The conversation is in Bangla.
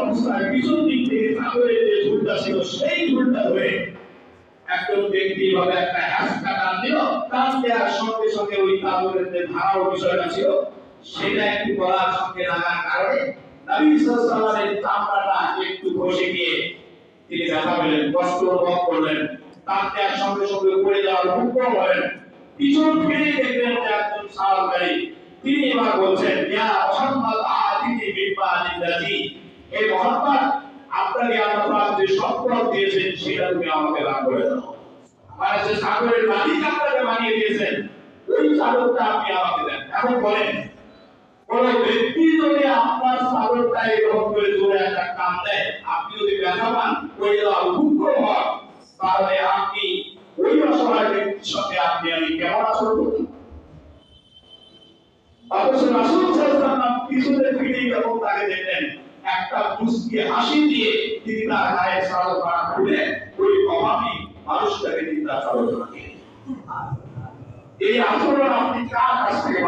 অবস্থায় পিছন দিক থেকে সাগরের যে ঝুলটা ছিল সেই ঝুলটা ধরে একজন ব্যক্তি ভাবে একটা হ্যাসকা টান দিল, টান দেওয়ার সঙ্গে সঙ্গে ওই কাপড়ের যে ধারাও বিষয়টা ছিল সেটা একটু গলার সঙ্গে লাগার কারণে নবী সাল্লাল্লাহু আলাইহি ওয়াসাল্লামের চামড়াটা একটু খসে গিয়ে তিনি ব্যথা পেলেন, কষ্ট অনুভব করলেন। টান দেওয়ার সঙ্গে সঙ্গে পড়ে যাওয়ার হুকুম হলেন। পিছন ফিরে দেখলেন যে একজন সাহাবী, তিনি এবার বলছেন, ইয়া মুহাম্মদ আতিনি বিমা আলিল্লাহি, হে মুহাম্মদ আপনাকে আল্লাহ পাক যে সম্পদ দিয়েছেন সেটা তুমি আমাকে দান করে দাও। মানে যে সাগরের মালিক আপনাকে বানিয়ে দিয়েছেন ওই চাদরটা আপনি আমাকে দেন। এখন বলেন কোন ব্যক্তি যদি আপনার চাদরটা এরকম করে জোরে একটা টান দেয়, আপনি যদি ব্যথা পান, ওই দুঃখ হয়, তাহলে আপনি ওই অসহায় ব্যক্তির সঙ্গে আপনি আমি কেমন আচরণ করবেন? অথচ রাসূল সাল্লাল্লাহু আলাইহি ওয়াসাল্লাম পিছনে ফিরে যখন তাকে দেখলেন, একটা মুস্কি হাসি দিয়ে তিনি তার গায়ে চাদরটা খুলে ওই অভাবী মানুষটাকে তিনি তার চাদরটা দিয়ে এই আচরণ আপনি কার কাছ থেকে